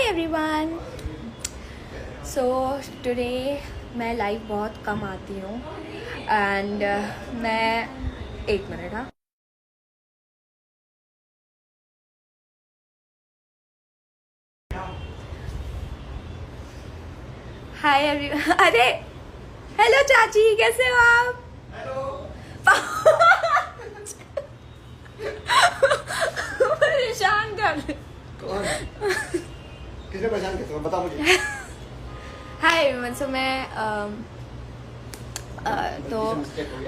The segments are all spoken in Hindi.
एवरीवन। सो टुडे मैं लाइव बहुत कम आती हूँ एंड मैं एक मिनट। हाँ, हाय एवरीवन। अरे हेलो चाची, कैसे हो आप? हेलो। परेशान कर रहे। कौन? किसने परेशान किया तुम्हें? बता मुझे। Hi everyone. सो मैं तो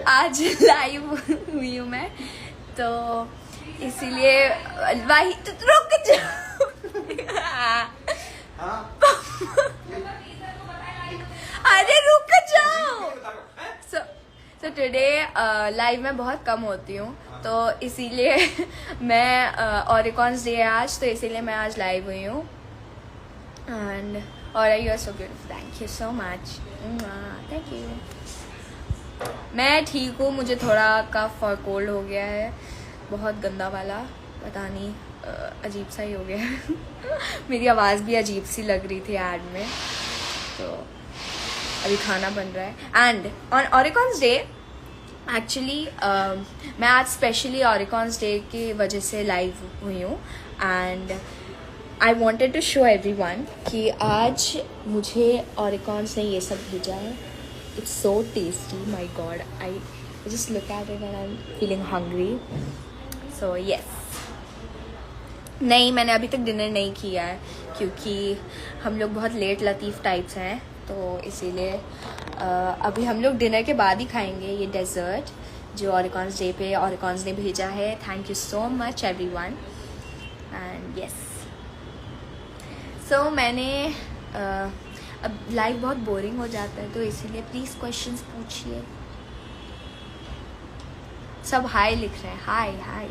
आज लाइव हुई हूँ मैं, तो इसीलिए वही तो रुक जाओ। हाँ? अरे रुक जाओ। सो टुडे लाइव में बहुत कम होती हूँ, तो इसीलिए मैं ऑरिकॉन्स डे है आज, तो इसीलिए मैं आज लाइव हुई हूँ। एंड और you are so beautiful, thank you so much, thank you. मैं ठीक हूँ, मुझे थोड़ा कफ और कोल्ड हो गया है, बहुत गंदा वाला, पता नहीं अजीब सा ही हो गया है। मेरी आवाज़ भी अजीब सी लग रही थी ऐड में, तो अभी खाना बन रहा है। एंड ऑन ऑरिकॉन्स डे एक्चुअली मैं आज स्पेशली ऑरिकॉन्स डे की वजह से लाइव हुई हूँ and I wanted to show everyone कि आज मुझे ऑरिकॉन्स ने ये सब भेजा है। It's so tasty, my god, I just look at it and I am feeling hungry. So yes, नहीं मैंने अभी तक डिनर नहीं किया है क्योंकि हम लोग बहुत लेट लतीफ़ टाइप्स हैं, तो इसीलिए अभी हम लोग डिनर के बाद ही खाएंगे ये डेज़र्ट जो ऑरिकॉन्स डे पे ऑरिकॉन्स ने भेजा है। Thank you so much everyone. And yes, so मैंने अब लाइफ बहुत बोरिंग हो जाता है, तो इसीलिए प्लीज़ क्वेश्चंस पूछिए। सब हाय लिख रहे हैं, हाय हाय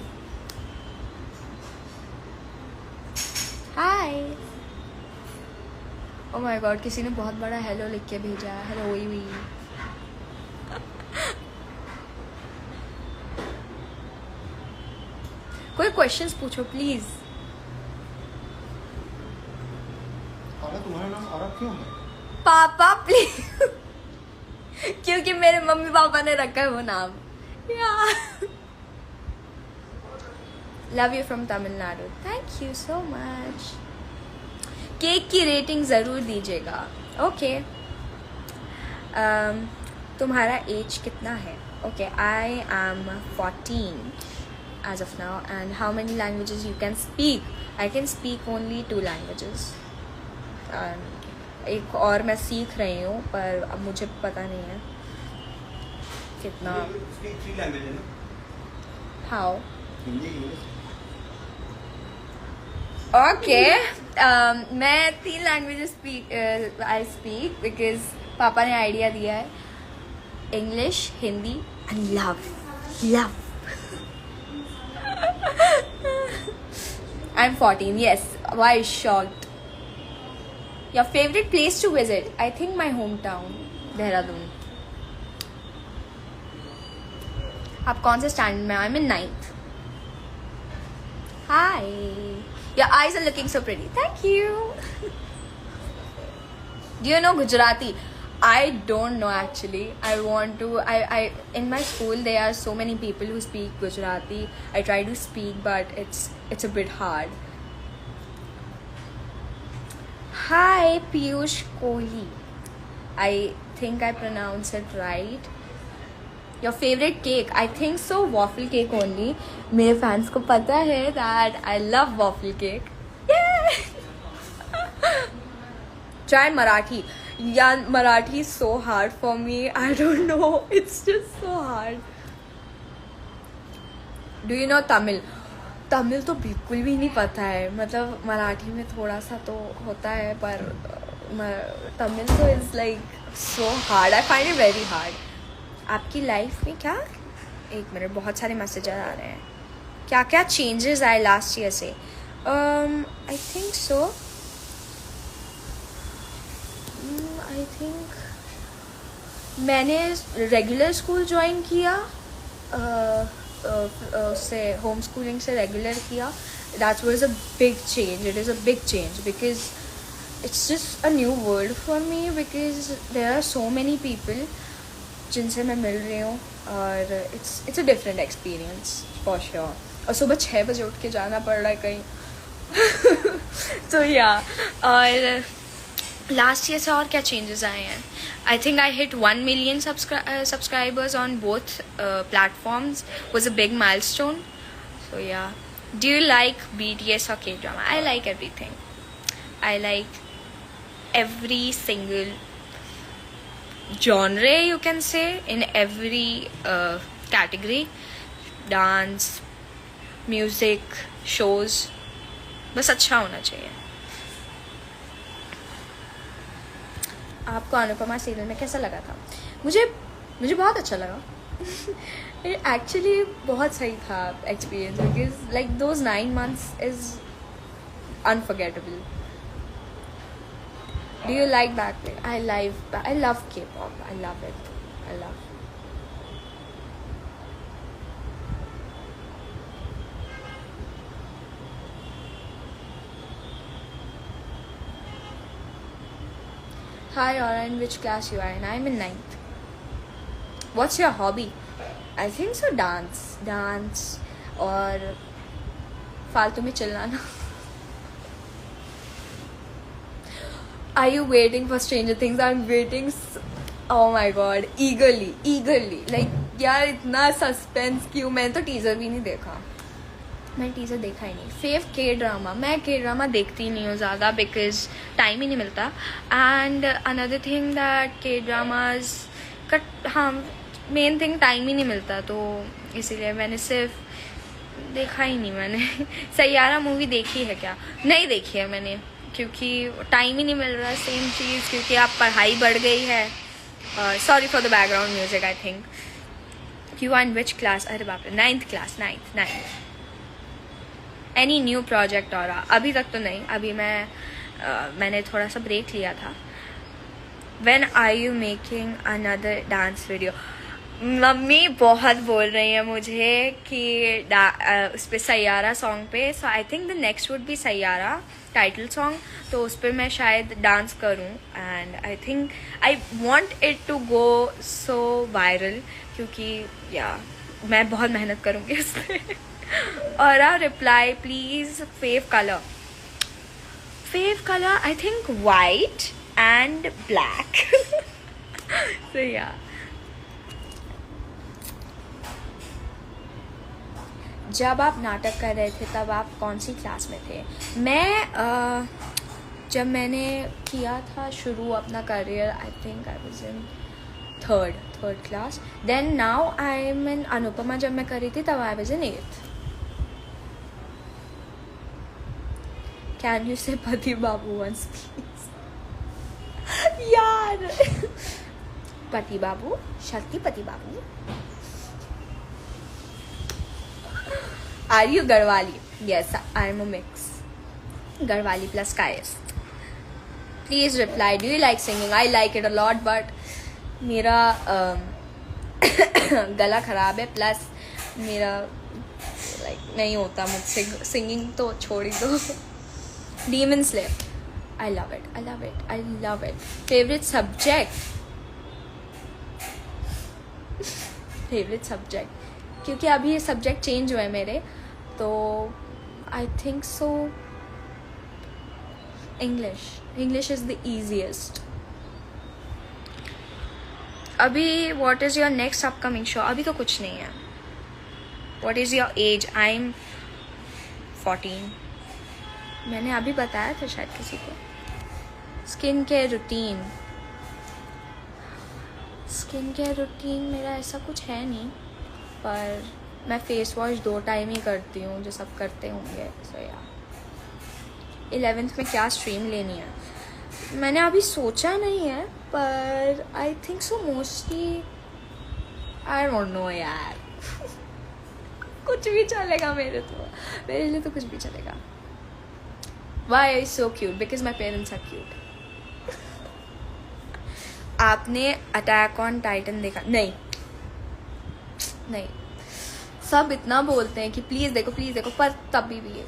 हाय। ओ माय गॉड, किसी ने बहुत बड़ा हेलो लिख के भेजा है। हेलो हुई। कोई क्वेश्चंस पूछो प्लीज। तुम्हारा नाम औरत क्यों है? पापा प्लीज। क्योंकि मेरे मम्मी पापा ने रखा है वो नाम। Love you from Tamil Nadu, thank you so much. Cake की रेटिंग ज़रूर दीजिएगा। ओके, तुम्हारा एज कितना है? Okay, I am 14 age of now. And how many languages you can speak? I can speak only 2 languages. एक और मैं सीख रही हूँ, पर अब मुझे पता नहीं है कितना। हाउ? ओके, मैं 3 लैंग्वेजेस आई स्पीक बिकॉज पापा ने आइडिया दिया है। English, Hindi and love. I am 14, yes. Why shocked? Your favorite place to visit? I think my hometown, Dehradun. आप कौन से स्टैंडर्ड में? आई am in 9th। Hi. Your eyes are looking so pretty. Thank you. Do you know Gujarati? I don't know actually. I want to. I in my school there are so many people who speak Gujarati. I try to speak, but it's a bit hard. Hi, Piyush Kohli. I think I pronounce it right. Your favorite cake? I think so waffle cake only. मेरे फैंस को पता है that I love waffle cake. Yeah. Try Marathi. Yeah, Marathi is so hard for me. I don't know. It's just so hard. Do you know Tamil? Tamil तो बिल्कुल भी नहीं पता है, मतलब मराठी में थोड़ा सा तो होता है, पर तमिल तो is like so hard. I find it very hard. आपकी लाइफ में क्या? एक मिनट, बहुत सारे मैसेजेस आ रहे हैं। क्या क्या चेंजेस आए लास्ट ईयर से? आई थिंक सो, आई थिंक मैंने रेगुलर स्कूल ज्वाइन किया, से होम स्कूलिंग से रेगुलर किया। That was a big change, it is a big change because it's just a new world for me because there are so many people जिनसे मैं मिल रही हूँ और it's a different experience for sure. और सुबह 6 बजे उठ के जाना पड़ रहा है कहीं. तो और लास्ट ईयर से और क्या चेंजेस आए हैं. I think I hit 1 million subscribers on both platforms. Was a big milestone. So yeah. Do you like BTS or K-drama? I like everything. I like every single genre, you can say, in every category. Dance, music, shows. बस अच्छा होना चाहिए. आपको अनुपमा सीरियल में कैसा लगा था? मुझे बहुत अच्छा लगा. एक्चुअली बहुत सही था experience because like those 9 months is unforgettable. Do you like Blackpink? I love K-pop. I love it. I love. Hi Aura, in which class you are in? I'm in 9th. What's your hobby? I think so dance और फालतू में चिल्लाना. Are you waiting for Stranger Things? I'm waiting. Oh my god, eagerly. Like यार इतना सस्पेंस क्यों? मैंने तो टीजर भी नहीं देखा. मैंने टीजर देखा ही नहीं. Few K-drama. मैं K-drama देखती नहीं हूँ ज़्यादा बिकॉज टाइम ही नहीं मिलता. And another thing that K-dramas का हाँ मेन थिंग टाइम ही नहीं मिलता, तो इसीलिए मैंने सिर्फ देखा ही नहीं. मैंने सैयारा मूवी देखी है क्या? नहीं देखी है मैंने क्योंकि टाइम ही नहीं मिल रहा. सेम चीज़ क्योंकि आप पढ़ाई बढ़ गई है. Sorry for the background music. I think you are in which class? अरे बाप रे, 9th class. 9th. Any new project और अभी तक तो नहीं. अभी मैंने थोड़ा सा ब्रेक लिया था. When are you making another dance video? Mummy बहुत बोल रही है मुझे कि उस पर सैयारा सॉन्ग पे. So I think the next would be Saiyaara title song. तो उस पर मैं शायद डांस करूं. And I think I want it to go so viral क्योंकि मैं बहुत मेहनत करूंगी उस पर. और reply please. Fave colour I think white and black. सो जब आप नाटक कर रहे थे तब आप कौन सी क्लास में थे? मैं जब मैंने किया था शुरू अपना career, I think I was in third class. Then now I am in Anupamaa. जब मैं कर रही थी तब I was in 8th. Can you say पति बाबू वंस प्लीज? यार पति बाबू, शक्ति पति बाबू. Are you Garwali? Yes, I am a mix. Garwali plus Kayas. Please reply. Do you like singing? I like it a lot, but मेरा गला खराब है. प्लस मेरा नहीं होता मुझसे सिंगिंग. तो छोड़ ही दो. Demon Slayer. I love it. Favorite subject. क्योंकि अभी ये सब्जेक्ट चेंज हुए मेरे, तो I think so English is the easiest. अभी what is your next upcoming show? अभी तो कुछ नहीं है. What is your age? I am 14. मैंने अभी बताया था शायद किसी को. स्किन केयर रूटीन मेरा ऐसा कुछ है नहीं, पर मैं फेस वॉश 2 टाइम ही करती हूँ जो सब करते होंगे. सो 11th में क्या स्ट्रीम लेनी है मैंने अभी सोचा नहीं है, पर आई think so mostly I don't know यार. कुछ भी चलेगा मेरे लिए तो कुछ भी चलेगा. Why I so cute? Because my parents are cute. आपने अटैक ऑन टाइटन देखा? नहीं. सब इतना बोलते हैं कि प्लीज़ देखो, पर तभी भी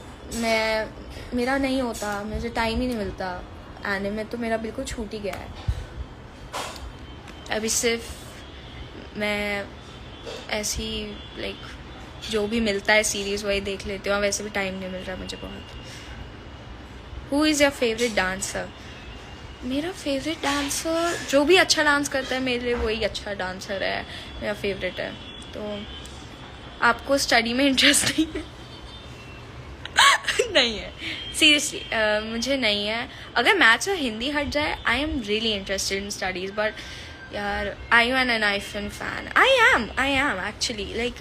मेरा नहीं होता. मुझे टाइम ही नहीं मिलता. एनिमे तो मेरा बिल्कुल छूट ही गया है। अभी सिर्फ मैं ऐसी लाइक जो भी मिलता है सीरीज़ वही देख लेती हूँ, वैसे भी टाइम नहीं मिल रहा मुझे बहुत। Who is your favourite dancer? मेरा फेवरेट डांसर जो भी अच्छा डांस करता है मेरे लिए वही अच्छा डांसर है, मेरा फेवरेट है। तो आपको स्टडी में इंटरेस्ट नहीं है? नहीं है सीरियसली, मुझे नहीं है। अगर मैथ्स और हिंदी हट जाए I am really interested in studies, but यार I am an iPhone fan. I am actually like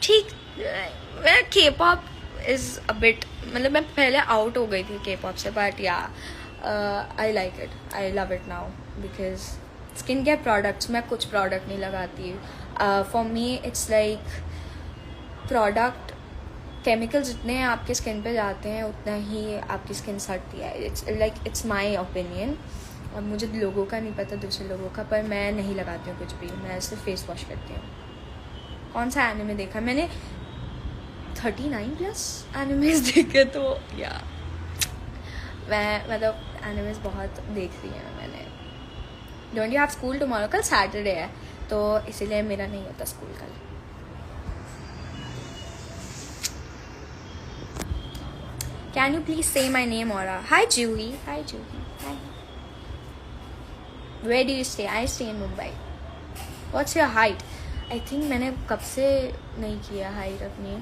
ठीक। मेरा के पॉप इज़ अ बिट, मतलब मैं पहले आउट हो गई थी के पॉप से, but yeah I like it, I love it now because skin care products, मैं कुछ प्रोडक्ट नहीं लगाती। For me it's like product chemical जितने आपके स्किन पे जाते हैं उतना ही आपकी स्किन सड़ती है। It's my opinion. और मुझे लोगों का नहीं पता, दूसरे लोगों का, पर मैं नहीं लगाती हूँ कुछ भी, मैं सिर्फ फेस वॉश करती हूँ। कौन सा एनिमे देखा मैंने? 39+ एनिमेज देखे। तो या मैं मतलब एनिमेज बहुत देख रही हूँ मैंने। Don't you have school tomorrow? कल सैटरडे है तो इसीलिए मेरा नहीं होता स्कूल कल। Can you please say my name, Aura? Hi, Juhi. Hi, Juhi. Hi. Where do you stay? I stay in Mumbai. What's your height? I think मैंने कब से नहीं किया height अपनी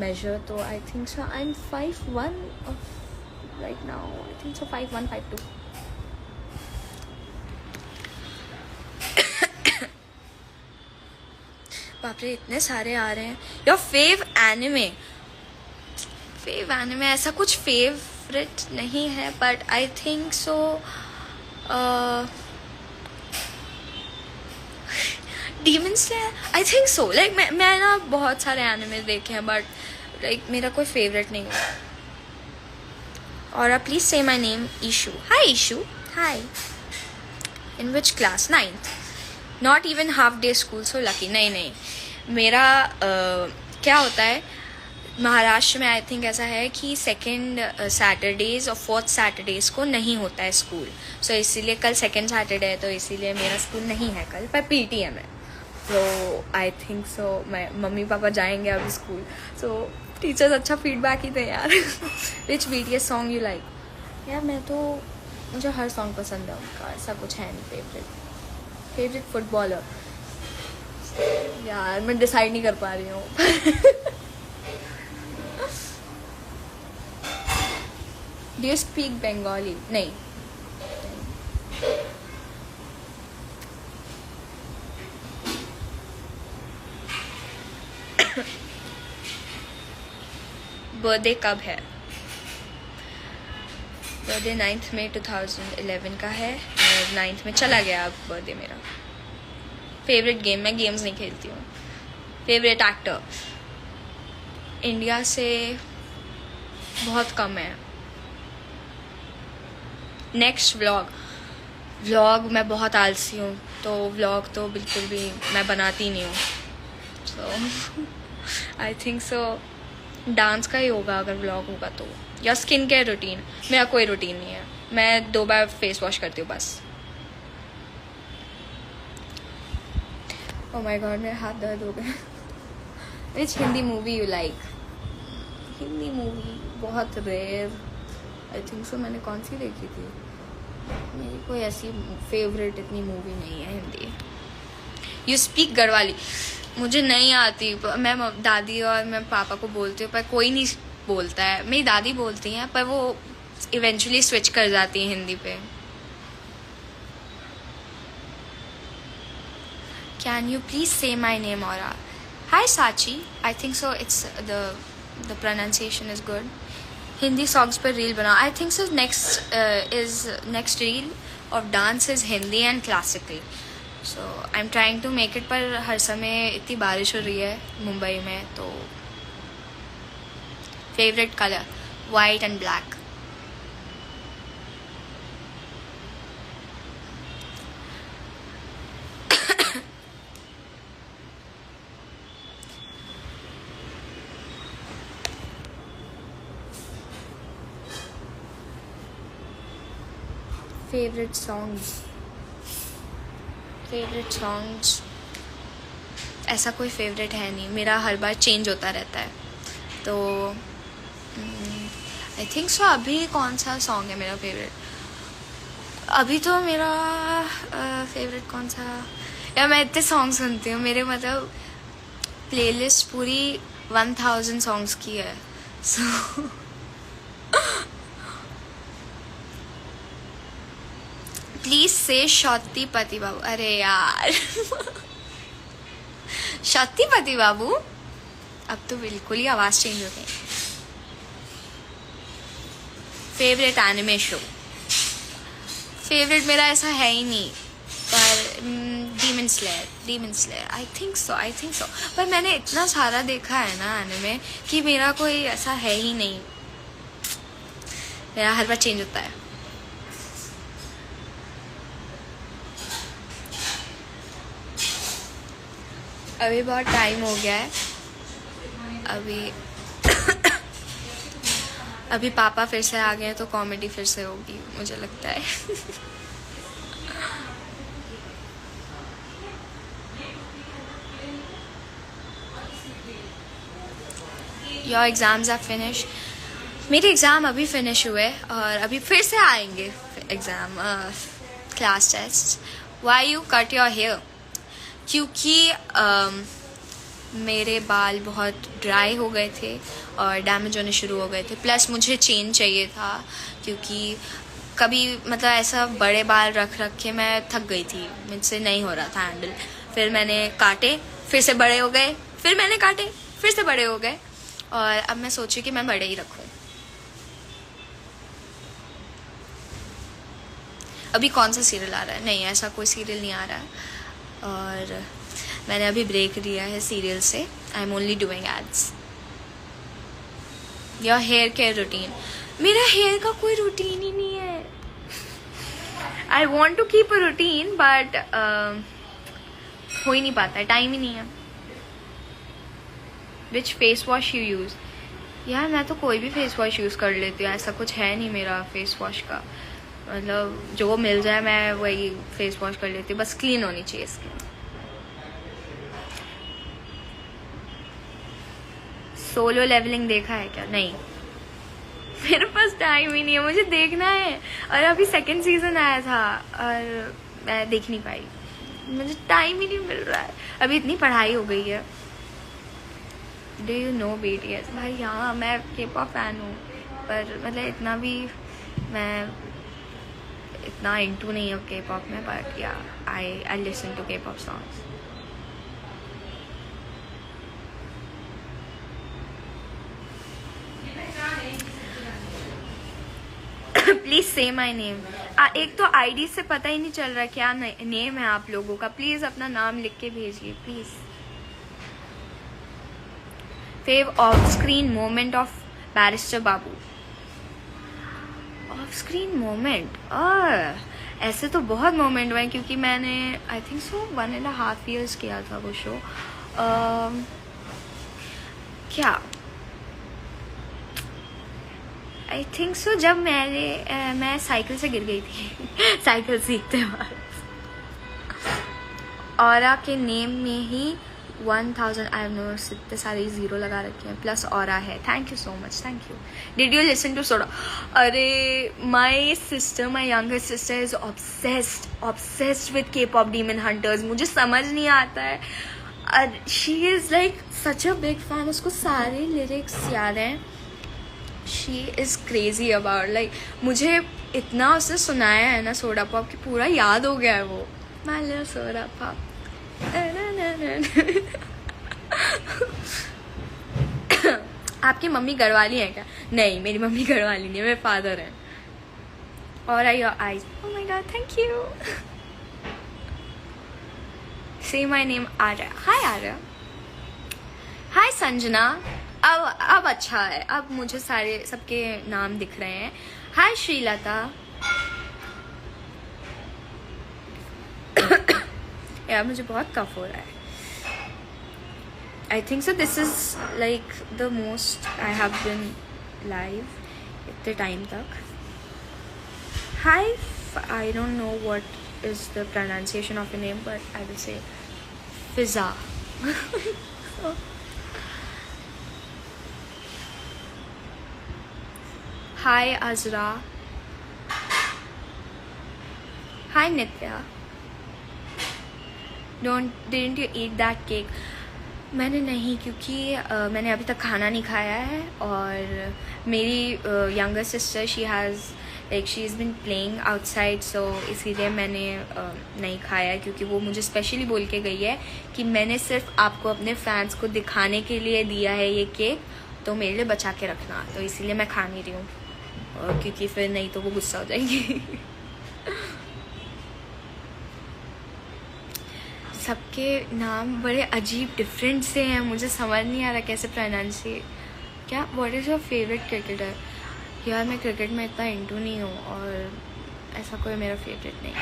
measure, तो I think so I'm 5'1" right now. I think so 5'1", 5'2". बाप रे इतने सारे आ रहे हैं। Your fave anime? Fave anime ऐसा कुछ फेवरेट नहीं है, but I think so Demon Slayer, I think so. Like मैं ना बहुत सारे एनिमे देखे हैं, बट लाइक मेरा कोई फेवरेट नहीं है। और please say my name Ishu. Hi Ishu. Hi. In which class? 9th। Not even half day school, so lucky. नहीं मेरा क्या होता है महाराष्ट्र में, आई थिंक ऐसा है कि 2nd सैटरडेज और 4th सैटरडेज को नहीं होता है स्कूल। सो इसीलिए कल 2nd सैटरडे है, तो इसीलिए मेरा स्कूल नहीं है कल, पर PTM है। तो आई थिंक सो मैं मम्मी पापा जाएंगे अभी स्कूल। सो टीचर्स अच्छा फीडबैक ही थे यार। विच BTS सॉन्ग यू लाइक? यार मुझे हर सॉन्ग पसंद है उनका, ऐसा कुछ है नहीं फेवरेट फुटबॉलर। यार मैं डिसाइड नहीं कर पा रही हूँ। Do you speak Bengali? नहीं। बर्थडे कब है? बर्थडे 9th May 2011 का है, और 9th में चला गया अब बर्थडे मेरा। Favourite game? मैं गेम्स नहीं खेलती हूँ। Favourite actor? इंडिया से बहुत कम है। नेक्स्ट व्लॉग मैं बहुत आलसी हूँ, तो व्लॉग तो बिल्कुल भी मैं बनाती नहीं हूँ। सो आई थिंक सो डांस का ही होगा अगर व्लॉग होगा तो, या स्किन केयर रूटीन। मेरा कोई रूटीन नहीं है, मैं 2 बार फेस वॉश करती हूँ बस। ओह माय गॉड मेरे हाथ दर्द हो गए। Which Hindi movie you like? Hindi movie बहुत रेयर, आई थिंक सो मैंने कौन सी देखी थी? मेरी कोई ऐसी फेवरेट इतनी मूवी नहीं है हिंदी। You speak Garhwali? मुझे नहीं आती, मैं दादी और मैं पापा को बोलती हूँ, पर कोई नहीं बोलता है। मेरी दादी बोलती हैं, पर वो इवेंचुअली स्विच कर जाती है हिंदी पे। Can you please say my name? और hi Sachi. I think so it's the pronunciation is good. Hindi songs पर रील बनाओ। I think so next reel of dance is Hindi and classical. So I am trying to make it, पर हर समय इतनी बारिश हो रही है मुंबई में। तो favourite colour? White and black. Favourite songs ऐसा कोई फेवरेट है नहीं मेरा, हर बार चेंज होता रहता है। तो आई थिंक सो अभी कौन सा सॉन्ग है मेरा फेवरेट? अभी तो मेरा फेवरेट कौन सा, या मैं इतने सॉन्ग सुनती हूँ, मेरे मतलब प्लेलिस्ट पूरी 1000 सॉन्ग्स की है। सो प्लीज से शक्तिपति बाबू। अरे यार शक्तिपति बाबू, अब तो बिल्कुल ही आवाज चेंज हो गई। फेवरेट एनिमे शो, फेवरेट मेरा ऐसा है ही नहीं, पर डीमन स्लेयर आई थिंक सो। पर मैंने इतना सारा देखा है ना एनिमे कि मेरा कोई ऐसा है ही नहीं, मेरा हर बार चेंज होता है। अभी बहुत टाइम हो गया है, अभी पापा फिर से आ गए तो कॉमेडी फिर से होगी मुझे लगता है। Your exams are finish. मेरे एग्ज़ाम अभी फिनिश हुए और अभी फिर से आएंगे exam, class test. Why you cut your hair? क्योंकि मेरे बाल बहुत ड्राई हो गए थे और डैमेज होने शुरू हो गए थे, प्लस मुझे चेंज चाहिए था क्योंकि कभी मतलब ऐसा बड़े बाल रख के मैं थक गई थी, मुझसे नहीं हो रहा था हैंडल। फिर मैंने काटे, फिर से बड़े हो गए, फिर मैंने काटे, फिर से बड़े हो गए, और अब मैं सोची कि मैं बड़े ही रखूं। अभी कौन सा सीरियल आ रहा है? नहीं, ऐसा कोई सीरियल नहीं आ रहा है और मैंने अभी ब्रेक लिया है सीरियल से। I am only doing ads. Your hair care routine? मेरा हेयर का कोई रूटीन ही नहीं है। I want to keep a routine but हो ही नहीं पाता है, टाइम ही नहीं है। Which face wash you use? यार मैं तो कोई भी फेस वॉश यूज़ कर लेती हूँ, ऐसा कुछ है नहीं मेरा फेस वॉश का, मतलब जो मिल जाए मैं वही फेस वॉश कर लेती हूँ, बस क्लीन होनी चाहिए स्किन। सोलो लेवलिंग देखा है क्या? नहीं, मेरे पास टाइम ही नहीं है, मुझे देखना है। और अभी सेकंड सीजन आया था और मैं देख नहीं पाई, मुझे टाइम ही नहीं मिल रहा है, अभी इतनी पढ़ाई हो गई है। Do you know BTS? भाई हाँ, मैं K-pop फैन हूँ, पर मतलब इतना भी मैं इतना इंटू नहीं हूँ K-pop में, but yeah I listen to K-pop songs. Please say my name. एक तो आईडी से पता ही नहीं चल रहा क्या नेम है आप लोगों का, प्लीज अपना नाम लिख के भेजिए please. Fave off screen moment of Barrister Babu? Off screen moment ऐसे तो बहुत मोमेंट हुए क्योंकि मैंने आई थिंक सो 1.5 years किया था वो शो। क्या आई थिंक सो जब मैं साइकिल से गिर गई थी साइकिल सीखते वक्त। ऑरा के नेम में ही 1000 आई नो इतने सारे जीरो लगा रखे हैं, प्लस ऑरा है। Thank you so much, thank you. Did you listen to soda? अरे my sister, my younger sister is obsessed with K-pop demon hunters. मुझे समझ नहीं आता है, she is like such a big fan, उसको सारे लिरिक्स याद हैं। She is crazy about like, मुझे इतना उसने सुनाया है ना सोडा पॉप कि पूरा याद हो गया है वो। My little soda pop. आपकी मम्मी घरवाली है क्या? नहीं, मेरी मम्मी घरवाली नहीं है, मेरे फादर हैं। और I your eyes? Oh my God, thank you. से माय नेम आर्या। हाय आर्या। हाय संजना। अब अच्छा है, अब मुझे सबके नाम दिख रहे हैं। हाय श्रीलता। यार मुझे बहुत कफ हो रहा है। I think so this is like the most I have been live इतने टाइम तक। Hi I don't know what is the pronunciation of your name, but I will say Fiza. So, hi Azra. Hi Nitya. Didn't you eat that cake? मैंने नहीं, क्योंकि मैंने अभी तक खाना नहीं खाया है, और मेरी younger sister she is been playing outside, so इसीलिए मैंने नहीं खाया है, क्योंकि वो मुझे स्पेशली बोल के गई है कि मैंने सिर्फ आपको अपने फैंस को दिखाने के लिए दिया है ये केक, तो मेरे लिए बचा के रखना, तो इसीलिए मैं खा नहीं रही हूँ, क्योंकि फिर नहीं तो वो गुस्सा हो जाएगी। सबके नाम बड़े अजीब डिफरेंट से हैं, मुझे समझ नहीं आ रहा कैसे प्रोनाउंसिएट। क्या what is your favourite cricketer? यार मैं क्रिकेट में इतना इंटू नहीं हूँ, और ऐसा कोई मेरा फेवरेट नहीं है।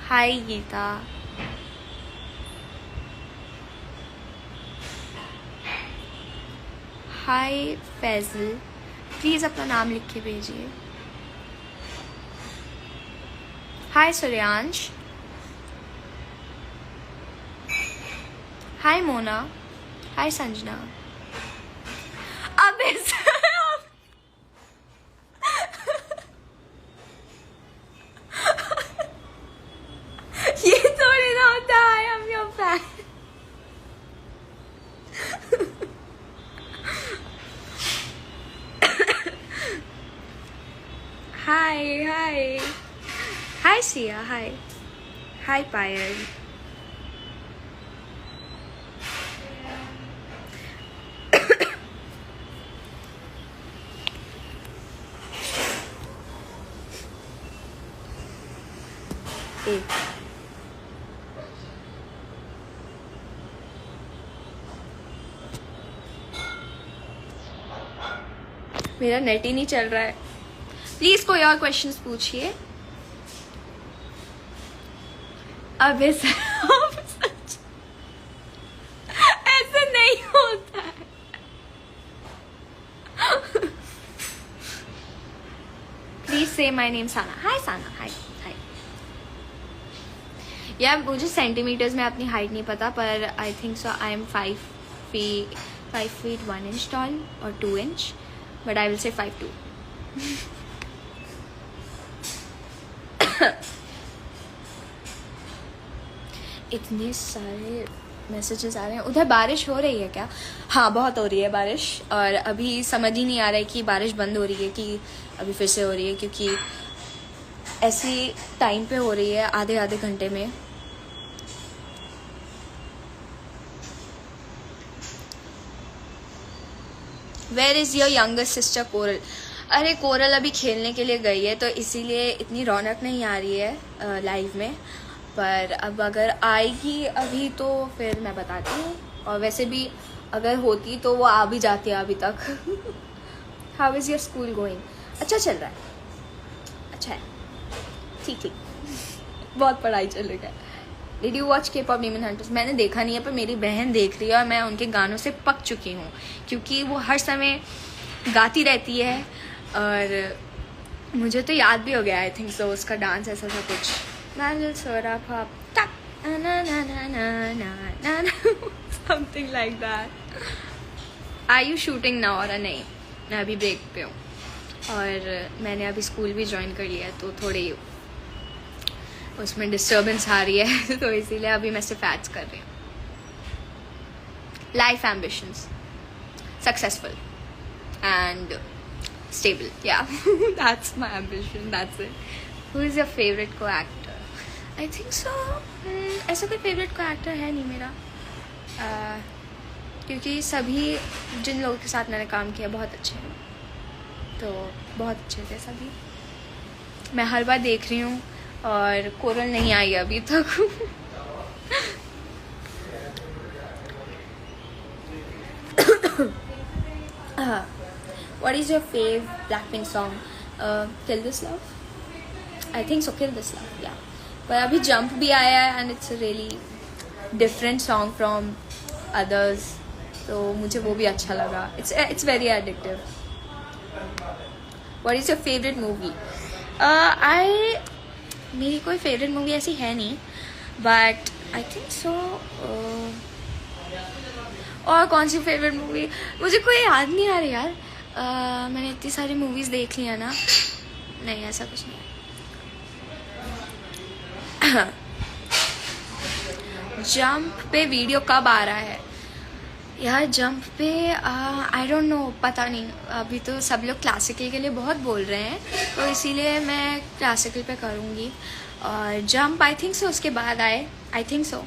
हाय गीता। हाय फैजल, प्लीज़ अपना नाम लिख के भेजिए। हाय सूर्यांश। हाय मोना। हाय संजना। अब ये थोड़ी ना होता है, आई एम योर फैन। हाय हाय हाय सिया। हाय हाय पायल। मेरा नेट ही नहीं चल रहा है, प्लीज कोई और क्वेश्चंस पूछिए। अबे सच ऐसे नहीं होता है। प्लीज से माय नेम साना। हाय साना। हाय हाय। यार मुझे सेंटीमीटर्स में अपनी हाइट नहीं पता, पर आई think so I M 5 feet 1 inch tall or 2 inch, but I will say 5'2". इतने सारे मैसेजेस आ रहे हैं। उधर बारिश हो रही है क्या? हाँ बहुत हो रही है बारिश, और अभी समझ ही नहीं आ रहा है कि बारिश बंद हो रही है कि अभी फिर से हो रही है, क्योंकि ऐसी टाइम पे हो रही है आधे आधे घंटे में। Where is your younger sister Coral? अरे कोरल अभी खेलने के लिए गई है, तो इसीलिए इतनी रौनक नहीं आ रही है लाइव में, पर अब अगर आएगी अभी तो फिर मैं बताती हूँ, और वैसे भी अगर होती तो वो आ भी जाती है अभी तक। How is your school going? अच्छा चल रहा है, अच्छा है, ठीक ठीक। बहुत पढ़ाई चल रही है। Did you watch K-pop Demon Hunters? मैंने देखा नहीं है, पर मेरी बहन देख रही है, और मैं उनके गानों से पक चुकी हूँ, क्योंकि वो हर समय गाती रहती है, और मुझे तो याद भी हो गया आई थिंक सो उसका डांस ऐसा था कुछ, something like that. Are you shooting now? और नहीं, मैं अभी ब्रेक पे हूँ, और मैंने अभी स्कूल भी ज्वाइन कर लिया है, तो थोड़ी उसमें डिस्टर्बेंस आ रही है, तो इसीलिए अभी मैं सिर्फ एड्स कर रही हूँ। Life ambitions, successful and stable, yeah. That's my ambition, that's it. Who is your favorite co-actor? I think so ऐसा कोई favorite co-actor है नहीं मेरा, क्योंकि सभी जिन लोगों के साथ मैंने काम किया बहुत अच्छे हैं, तो बहुत अच्छे थे सभी। मैं हर बार देख रही हूँ, और कोरल नहीं आई अभी तक। What is your fave Blackpink song? Kill This Love? I think so, Kill This Love, yeah. पर अभी Jump भी आया है, and it's a really different song from others, तो मुझे वो भी अच्छा लगा। It's very addictive. What is your favorite movie? मेरी कोई फेवरेट मूवी ऐसी है नहीं, बट आई थिंक सो। और कौन सी फेवरेट मूवी, मुझे कोई याद नहीं आ रही यार। मैंने इतनी सारी मूवीज़ देख ली है ना, नहीं ऐसा कुछ नहीं है। जंप पे वीडियो कब आ रहा है यार? जंप पे आई डोंट नो, पता नहीं। अभी तो सब लोग क्लासिकल के लिए बहुत बोल रहे हैं, तो इसीलिए मैं क्लासिकल पे करूँगी। और जंप आई थिंक सो उसके बाद आए, आई थिंक सो।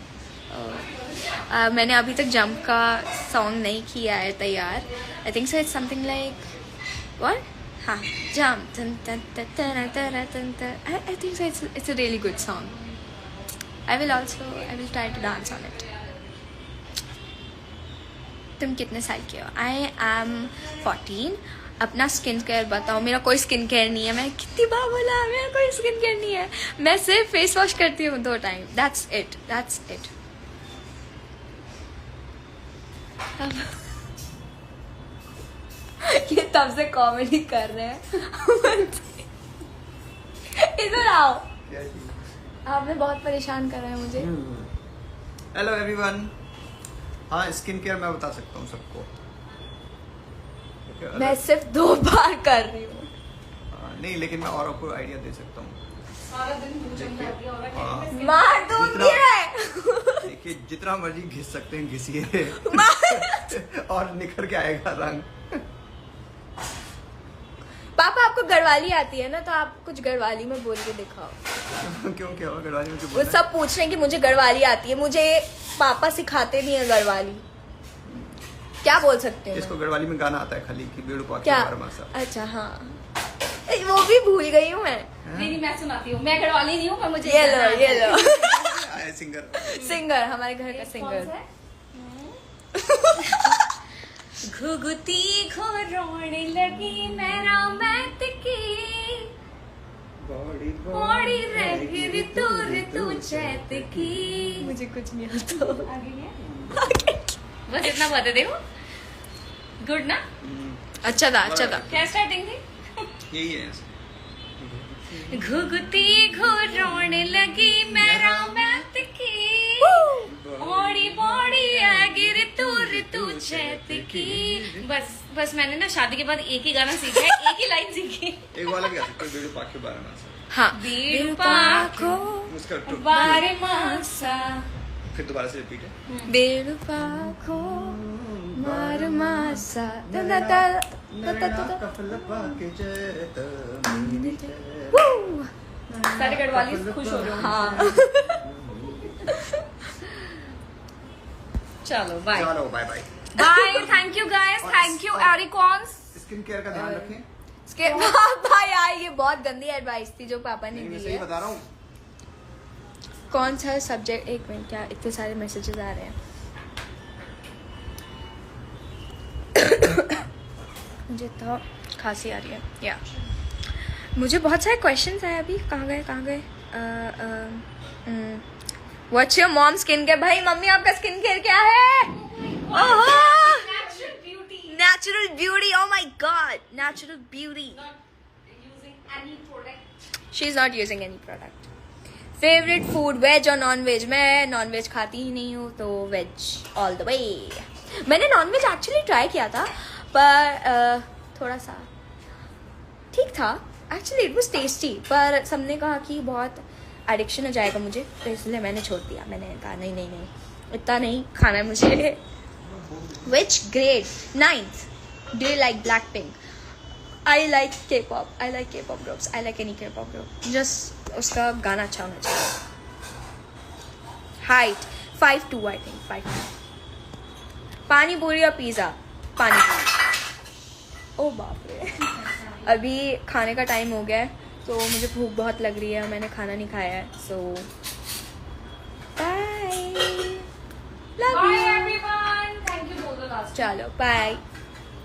मैंने अभी तक जंप का सॉन्ग नहीं किया है तैयार। I think so it's something like what, हाँ, jump. I think so it's a really good song. I will try to dance on it. तुम कितने साल के हो? I am 14. अपना स्किन केयर बताओ। मेरा कोई स्किन केयर नहीं है। मैं कितनी बार बोला, मेरा कोई स्किन केयर नहीं है। मैं सिर्फ फेस वॉश करती हूँ 2 टाइम। That's it. ये तब से कॉमेडी कर रहे हैं। इधर आओ, आपने बहुत परेशान करा है मुझे। Hello everyone. हाँ, स्किन केयर मैं बता सकता हूँ सबको। मैं सिर्फ 2 बार कर रही हूँ। नहीं, लेकिन मैं और आपको आइडिया दे सकता हूँ। मार दूंगी मैं। देखिए, जितना मर्जी घिस सकते हैं घिसिए और निखर के आएगा रंग। पापा, आपको गढ़वाली आती है ना, तो आप कुछ गढ़वाली में बोल के दिखाओ। क्यों, क्या हुआ गढ़वाली में? वो सब पूछ रहे हैं कि मुझे गढ़वाली आती है। मुझे पापा सिखाते नहीं है गढ़वाली। क्या बोल सकते हैं? इसको गढ़वाली में गाना आता है खाली कि बेड़ू पाके क्या? बारमासा। अच्छा, हाँ, वो भी भूल गई हूँ मैं। नहीं, मैं सुनाती हूँ। मैं गढ़वाली नहीं हूँ, पर मुझे ये लो सिंगर, हमारे घर का सिंगर। घुघुती घोरोने लगी मेरा मैत की, बॉडी रही ऋतु चैत की। मुझे कुछ नहीं आता। बस इतना बता देखो। गुड ना? अच्छा था। क्या स्टार्टिंग थी? यही है। घुघुती घोरोने लगी मेरा मैत की, बॉडी आगे ऋतु चैत की। बस मैंने ना शादी के बाद एक ही गाना सीखा है, एक ही लाइन सीखी। एक वाला क्या था? बेड़ू पाके बारमासा। हाँ, बेड़ू पाको बारमासा। फिर दोबारा से रिपीट है। बेड़ू पाको बारमासा। सारे गढ़वाली खुश हो रहे हो। हाँ। चलो bye bye. Bye. Thank you guys, thank you एरिकॉन्स। स्किन केयर का ध्यान रखें। पापा यार, ये बहुत गंदी एडवाइस थी जो पापा ने मैं दी सही है। बता रहा हूँ। कौन सा सब्जेक्ट? एक मिनट, क्या इतने सारे मैसेजेस आ रहे हैं। मुझे तो खांसी आ रही है या मुझे बहुत सारे क्वेश्चंस आए अभी। कहाँ गए? What's your mom skin care? भाई मम्मी, आपका स्किन केयर क्या है? Natural beauty. Oh my god, natural beauty. She is not using any product. Favourite food, veg और नॉन वेज? मैं नॉन वेज खाती ही नहीं हूँ, तो वेज ऑल द वे। मैंने नॉन वेज एक्चुअली ट्राई किया था, पर थोड़ा सा ठीक था। एक्चुअली इट वाज टेस्टी, पर सबने कहा कि बहुत एडिक्शन हो जाएगा मुझे, तो इसलिए मैंने छोड़ दिया। मैंने कहा नहीं, इतना नहीं खाना है मुझे। Which grade? 9th. Do you like Blackpink? I like K-pop. I like K-pop groups. I like any K-pop group. Just उसका गाना अच्छा होना चाहिए। Height 5'2", I think 5'2". पानी पूरी या पिज़्ज़ा? पानी पूरी। ओ बाप रे। अभी खाने का टाइम हो गया है, तो मुझे भूख बहुत लग रही है, मैंने खाना नहीं खाया है, so bye. Love Bye you. everyone. Thank you for the last. Chalo, bye.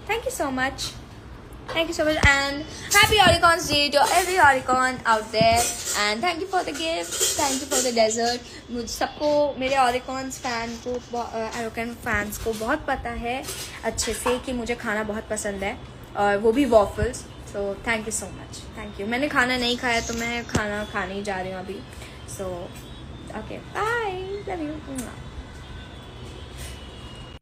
Thank you so much. And happy Oricons Day to every Oricon out there. And thank you for the gift. Thank you for the dessert. मुझ सबको, मेरे Oricons फैन को, Oricon फैंस को बहुत पता है अच्छे से कि मुझे खाना बहुत पसंद है, और वो भी waffles. So thank you so much, thank you. मैंने खाना नहीं खाया तो मैं खाना खाने ही जा रही हूँ अभी। So okay, bye, love you.